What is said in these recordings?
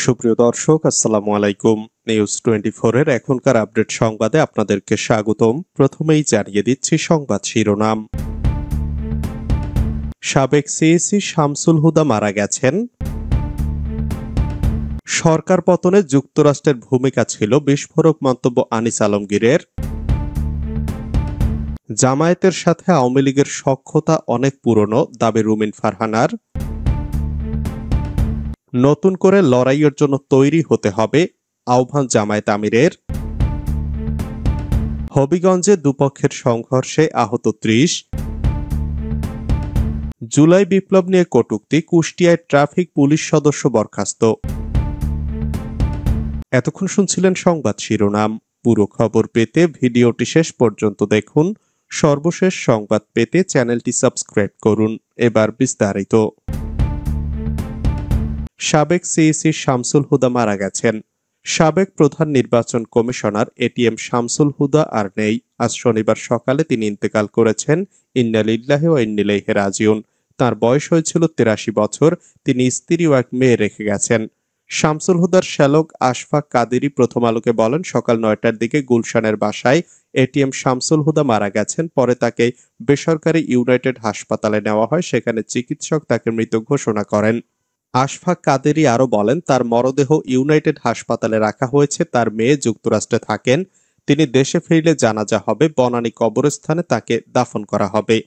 সুপ্রিয় দর্শক, আসসালামু আলাইকুম। নিউজ 24 এর এখনকার আপডেট সংবাদে আপনাদেরকে স্বাগতম। প্রথমেই জানিয়ে দিচ্ছি সংবাদ শিরোনাম। সাবেক সিইসি শামসুল হুদা মারা গেছেন। সরকার পতনে যুক্তরাষ্ট্রের ভূমিকা ছিল বিস্ফোরক মন্তব্য আনিস আলমগীরের। জামায়াতের সাথে আওয়ামী লীগের সখ্যতা অনেক পুরনো, দাবি রুমিন ফারহানার। নতুন করে লড়াইয়ের জন্য তৈরি হতে হবে, আহ্বান জামায়াত আমিরের। হবিগঞ্জে দুপক্ষের সংঘর্ষে আহত ৩০। জুলাই বিপ্লব নিয়ে কটূক্তি, কুষ্টিয়ায় ট্রাফিক পুলিশ সদস্য বরখাস্ত। এতক্ষণ শুনছিলেন সংবাদ শিরোনাম। পুরো খবর পেতে ভিডিওটি শেষ পর্যন্ত দেখুন। সর্বশেষ সংবাদ পেতে চ্যানেলটি সাবস্ক্রাইব করুন। এবার বিস্তারিত। সাবেক সিইসি শামসুল হুদা মারা গেছেন। সাবেক প্রধান নির্বাচন কমিশনার এটিএম শামসুল হুদা আর নেই। আজ শনিবার সকালে তিনি ইন্তেকাল করেছেন। ইন্না লিল্লাহি ওয়া ইন্না ইলাইহি রাজিউন। তার বয়স হয়েছিল ৮৩ বছর। তিনি স্ত্রী ও এক মেয়ে রেখে গেছেন। শামসুল হুদার শ্যালক আশফাক কাদেরী প্রথম আলোকে বলেন, সকাল ৯টার দিকে গুলশানের বাসায় এটিএম শামসুল হুদা মারা গেছেন। পরে তাকে বেসরকারি ইউনাইটেড হাসপাতালে নেওয়া হয়। সেখানে চিকিৎসক তাকে মৃত ঘোষণা করেন। আশফাক কাদেরী আরও বলেন, তার মরদেহ ইউনাইটেড হাসপাতালে রাখা হয়েছে। তার মেয়ে যুক্তরাষ্ট্রে থাকেন। তিনি দেশে ফিরলে জানাজা হবে। বনানী কবরস্থানে তাকে দাফন করা হবে।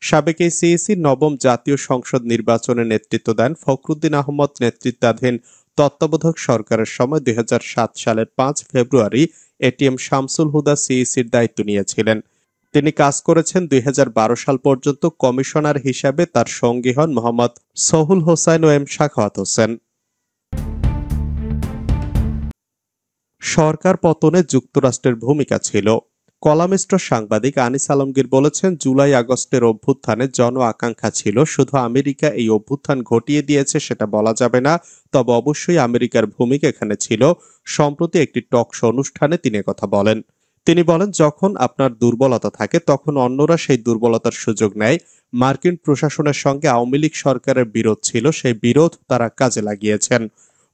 সাবেক এই সিইসি নবম জাতীয় সংসদ নির্বাচনে নেতৃত্ব দেন। ফখরুদ্দিন আহমদ নেতৃত্বাধীন তত্ত্বাবধায়ক সরকারের সময় ২০০৭ সালের ৫ ফেব্রুয়ারি এটিএম শামসুল হুদা সিইসির দায়িত্ব নিয়েছিলেন। তিনি কাজ করেছেন ২০১২ সাল পর্যন্ত। কমিশনার হিসাবে তার সঙ্গী হন মোহাম্মদ সহুল হোসাইন ও এম সাখাওয়াত হোসেন। সরকার পতনে যুক্তরাষ্ট্রের ভূমিকা ছিল। কলামিস্ট সাংবাদিক আনিস আলমগীর বলেছেন, জুলাই আগস্টের অভ্যুত্থানে জন আকাঙ্ক্ষা ছিল। শুধু আমেরিকা এই অভ্যুত্থান ঘটিয়ে দিয়েছে সেটা বলা যাবে না, তবে অবশ্যই আমেরিকার ভূমিকা এখানে ছিল। সম্প্রতি একটি টক শো অনুষ্ঠানে তিনি কথা বলেন। তিনি বলেন, যখন আপনার দুর্বলতা থাকে তখন অন্যরা সেই দুর্বলতার সুযোগ নেয়। মার্কিন প্রশাসনের সঙ্গে আওয়ামী লীগ সরকারের বিরোধ ছিল, সেই বিরোধ তারা কাজে লাগিয়েছেন।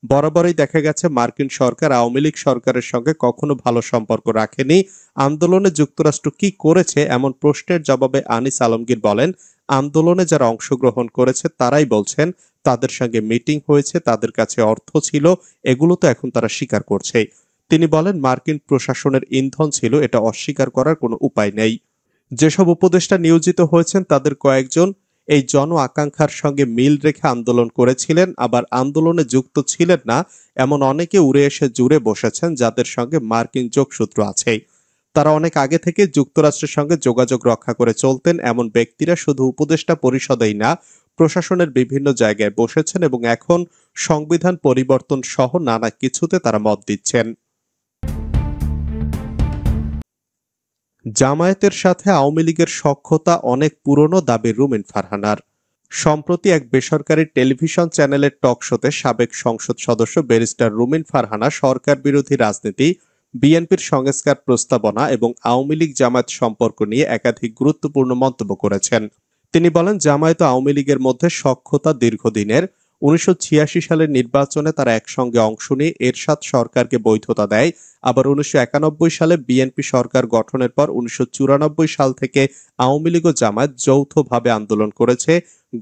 বরাবরই দেখা গেছে মার্কিন সরকার আওয়ামী লীগ সরকারের সঙ্গে কখনো ভালো সম্পর্ক রাখেনি। আন্দোলনে যুক্তরাষ্ট্র কি করেছে এমন প্রশ্নের জবাবে আনিস আলমগীর বলেন, আন্দোলনে যারা অংশগ্রহণ করেছে তারাই বলছেন তাদের সঙ্গে মিটিং হয়েছে, তাদের কাছে অর্থ ছিল, এগুলো তো এখন তারা স্বীকার করছে। তিনি বলেন, মার্কিন প্রশাসনের ইন্ধন ছিল, এটা অস্বীকার করার কোনো উপায় নেই। যেসব উপদেষ্টা নিয়োজিত হয়েছেন তাদের কয়েকজন এই জন আকাঙ্ক্ষার সঙ্গে মিল রেখে আন্দোলন করেছিলেন, আবার আন্দোলনে যুক্ত ছিলেন না এমন অনেকে উড়ে এসে জুড়ে বসেছেন যাদের সঙ্গে মার্কিন যোগসূত্র আছে। তারা অনেক আগে থেকে যুক্তরাষ্ট্রের সঙ্গে যোগাযোগ রক্ষা করে চলতেন। এমন ব্যক্তিরা শুধু উপদেষ্টা পরিষদেই না, প্রশাসনের বিভিন্ন জায়গায় বসেছেন এবং এখন সংবিধান পরিবর্তন সহ নানা কিছুতে তারা মত দিচ্ছেন। জামায়াতের সাথে আওয়ামী লীগের সখ্যতা অনেক পুরনো, দাবি রুমিন ফারহানার। সম্প্রতি এক বেসরকারি টেলিভিশন চ্যানেলের টক শোতে সাবেক সংসদ সদস্য ব্যারিস্টার রুমিন ফারহানা সরকার বিরোধী রাজনীতি, বিএনপির সংস্কার প্রস্তাবনা এবং আওয়ামী লীগ জামায়াত সম্পর্ক নিয়ে একাধিক গুরুত্বপূর্ণ মন্তব্য করেছেন। তিনি বলেন, জামায়াত ও আওয়ামী লীগের মধ্যে সখ্যতা দীর্ঘদিনের। ১৯৮৬ সালের নির্বাচনে তারা একসঙ্গে অংশ নিয়ে এরশাদ সরকারকে বৈধতা দেয়। আবার ১৯৯১ সালে বিএনপি সরকার গঠনের পর ১৯৯৪ সাল থেকে আওয়ামী লীগ ও জামায়াত যৌথভাবে আন্দোলন করেছে।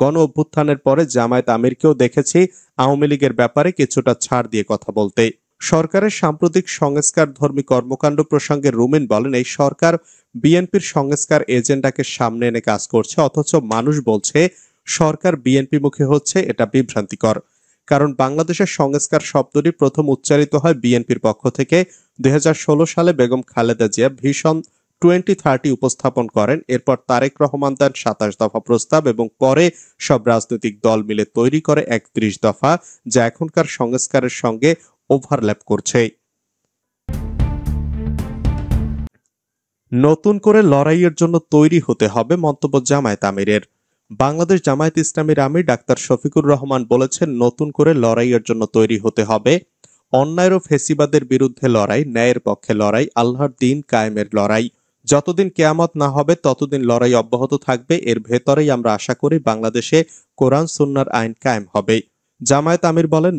গণ অভ্যুত্থানের পরে জামায়াত আমিরকেও দেখেছি আওয়ামী লীগের ব্যাপারে কিছুটা ছাড় দিয়ে কথা বলতে। সরকারের সাম্প্রতিক সংস্কারধর্মী কর্মকাণ্ড প্রসঙ্গে রুমিন বলেন, এই সরকার বিএনপির সংস্কার এজেন্ডাকে সামনে এনে কাজ করছে, অথচ মানুষ বলছে সরকার বিএনপি মুখী হচ্ছে। এটা বিভ্রান্তিকর, কারণ বাংলাদেশের সংস্কার শব্দটি প্রথম উচ্চারিত হয় বিএনপির পক্ষ থেকে। ২০১৬ সালে বেগম খালেদা জিয়া ভিশন 2030 উপস্থাপন করেন। এরপর তারেক রহমান দেন ২৭ দফা প্রস্তাব এবং পরে সব রাজনৈতিক দল মিলে তৈরি করে ৩১ দফা, যা এখনকার সংস্কারের সঙ্গে ওভারল্যাপ করছে। নতুন করে লড়াইয়ের জন্য তৈরি হতে হবে, মন্তব্য জামায়াত আমিরের। বাংলাদেশ জামায়াত ইসলামীর আমির ডাক্তার শফিকুর রহমান বলেছেন, নতুন করে লড়াইয়ের জন্য তৈরি হতে হবে। অন্যায় ও ফেসিবাদের বিরুদ্ধে লড়াই, ন্যায়ের পক্ষে লড়াই, আল্লাহর দিন কায়েমের লড়াই। যতদিন কিয়ামত না হবে ততদিন লড়াই অব্যাহত থাকবে। এর ভেতরেই আমরা আশা করি বাংলাদেশে কোরআন সুন্নাহর আইন কায়েম হবে। জামায়াত আমির বলেন,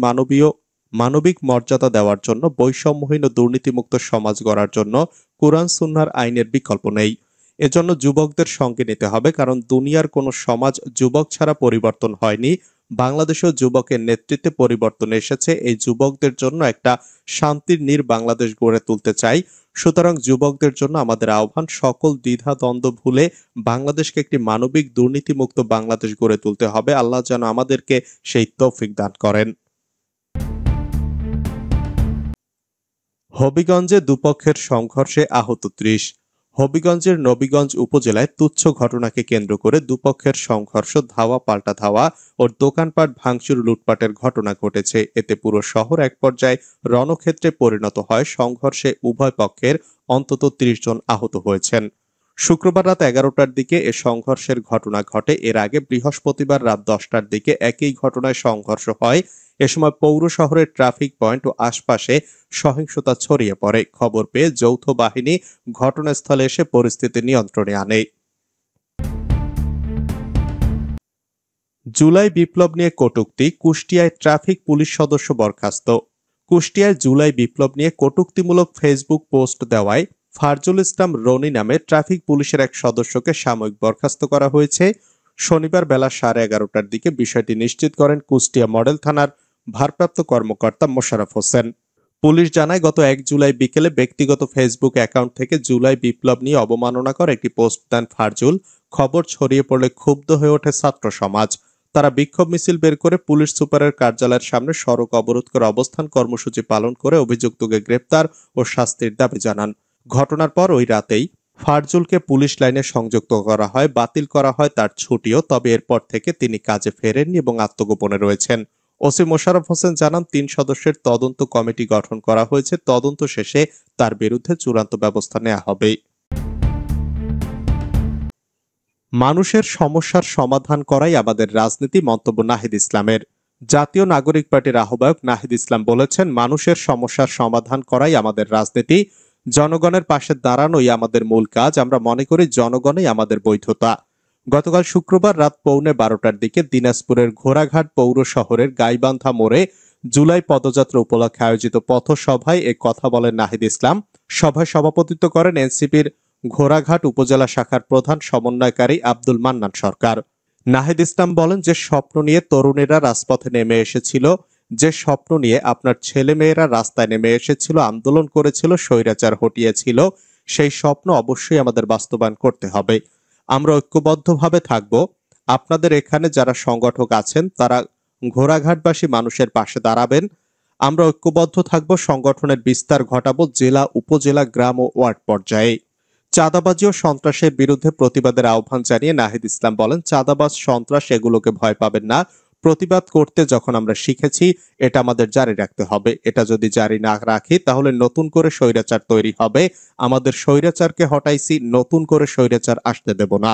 মানবিক মর্যাদা দেওয়ার জন্য, বৈষম্যহীন ও দুর্নীতিমুক্ত সমাজ গড়ার জন্য কুরআন সুন্নাহর আইনের বিকল্প নেই। এজন্য যুবকদের সঙ্গে নিতে হবে, কারণ দুনিয়ার কোনো সমাজ যুবক ছাড়া পরিবর্তন হয়নি। বাংলাদেশেও যুবকের নেতৃত্বে পরিবর্তন এসেছে। এই যুবকদের জন্য একটা শান্তির নীড় বাংলাদেশ গড়ে তুলতে চাই। সুতরাং যুবকদের জন্য আমাদের আহ্বান, সকল দ্বিধা দ্বন্দ্ব ভুলে বাংলাদেশকে একটি মানবিক দুর্নীতিমুক্ত বাংলাদেশ গড়ে তুলতে হবে। আল্লাহ যেন আমাদেরকে সেই তৌফিক দান করেন। হবিগঞ্জে দুপক্ষের সংঘর্ষে আহত ৩০। হবিগঞ্জের নবীগঞ্জ উপজেলায় তুচ্ছ ঘটনাকে কেন্দ্র করে দুপক্ষের সংঘর্ষ, ধাওয়া পাল্টা ধাওয়া ও দোকানপাট ভাঙচুর, লুটপাটের ঘটনা ঘটেছে। এতে পুরো শহর এক পর্যায়ে রণক্ষেত্রে পরিণত হয়। সংঘর্ষে উভয় পক্ষের অন্তত ৩০ জন আহত হয়েছেন। শুক্রবার রাত ১১টার দিকে এ সংঘর্ষের ঘটনা ঘটে। এর আগে বৃহস্পতিবার রাত ১০টার দিকে একই ঘটনায় সংঘর্ষ হয়। এ সময় পৌর শহরের ট্রাফিক পয়েন্ট ও আশপাশে সহিংসতা ছড়িয়ে পড়ে। খবর পেয়ে যৌথ বাহিনী ঘটনাস্থলে এসে পরিস্থিতি নিয়ন্ত্রণে আনে। জুলাই বিপ্লব নিয়ে কটূক্তি, কুষ্টিয়ায় ট্রাফিক পুলিশ সদস্য বরখাস্ত। কুষ্টিয়ায় জুলাই বিপ্লব নিয়ে কটূক্তিমূলক ফেসবুক পোস্ট দেওয়ায় ফারজুল ইসলাম রনি নামে ট্রাফিক পুলিশের এক সদস্যকে সাময়িক বরখাস্ত করা হয়েছে। শনিবার বেলা 11:30টার দিকে বিষয়টি নিশ্চিত করেন কুষ্টিয়া মডেল থানার ভারপ্রাপ্ত কর্মকর্তা মোশাররফ হোসেন। পুলিশ জানায়, গত ১ জুলাই বিকেলে ব্যক্তিগত ফেসবুক অ্যাকাউন্ট থেকে জুলাই বিপ্লব নিয়ে অবমাননাকর একটি পোস্ট দেন ফারজুল। খবর ছড়িয়ে পড়লে ক্ষুব্ধ হয়ে ওঠে ছাত্র সমাজ। তারা বিক্ষোভ মিছিল বের করে পুলিশ সুপারের কার্যালয়ের সামনে সড়ক অবরোধ করে অবস্থান কর্মসূচি পালন করে অভিযুক্তকে গ্রেপ্তার ও শাস্তির দাবি জানান। ঘটনার পর ওই রাতেই ফারজুলকে পুলিশ লাইনে সংযুক্ত করা হয়, বাতিল করা হয় তার ছুটিও। তবে এরপর থেকে তিনি কাজে ফেরেননি এবং আত্মগোপনে রয়েছেন। ওসি মোশাররফ হোসেন জানান, ৩ সদস্যের তদন্ত কমিটি গঠন করা হয়েছে। তদন্ত শেষে তার বিরুদ্ধে চূড়ান্ত ব্যবস্থা নেওয়া হবে। মানুষের সমস্যার সমাধান করাই আমাদের রাজনীতি, মন্তব্য নাহিদ ইসলামের। জাতীয় নাগরিক পার্টির আহ্বায়ক নাহিদ ইসলাম বলেছেন, মানুষের সমস্যার সমাধান করাই আমাদের রাজনীতি, জনগণের পাশে দাঁড়ানোই আমাদের মূল কাজ। আমরা মনে করি জনগণই আমাদের বৈধতা। গতকাল শুক্রবার রাত 11:15টার দিকে দিনাজপুরের ঘোড়াঘাট পৌর শহরের গাইবান্ধা মোড়ে জুলাই পদযাত্রা উপলক্ষে আয়োজিত পথসভায় এ কথা বলেন নাহিদ ইসলাম। সভায় সভাপতিত্ব করেন এনসিপির ঘোড়াঘাট উপজেলা শাখার প্রধান সমন্বয়কারী আব্দুল মান্নান সরকার। নাহিদ ইসলাম বলেন, যে স্বপ্ন নিয়ে তরুণেরা রাজপথে নেমে এসেছিল, যে স্বপ্ন নিয়ে আপনার ছেলেমেয়েরা রাস্তায় নেমে এসেছিল, আন্দোলন করেছিল, স্বৈরাচার হটিয়েছিল, সেই স্বপ্ন অবশ্যই আমাদের বাস্তবায়ন করতে হবে। আমরা ঐক্যবদ্ধভাবে থাকব। আপনাদের এখানে যারা সংগঠক আছেন তারা ঘোড়াঘাটবাসী মানুষের পাশে দাঁড়াবেন। আমরা ঐক্যবদ্ধ থাকব, সংগঠনের বিস্তার ঘটাবো জেলা, উপজেলা, গ্রাম ও ওয়ার্ড পর্যায়ে। চাঁদাবাজি ও সন্ত্রাসের বিরুদ্ধে প্রতিবাদের আহ্বান জানিয়ে নাহিদ ইসলাম বলেন, চাঁদাবাজ, সন্ত্রাস এগুলোকে ভয় পাবেন না। প্রতিবাদ করতে যখন আমরা শিখেছি, এটা আমাদের জারি রাখতে হবে। এটা যদি জারি না রাখি তাহলে নতুন করে স্বৈরাচার তৈরি হবে। আমাদের স্বৈরাচারকে হটাইছি, নতুন করে স্বৈরাচার আসতে দেব না।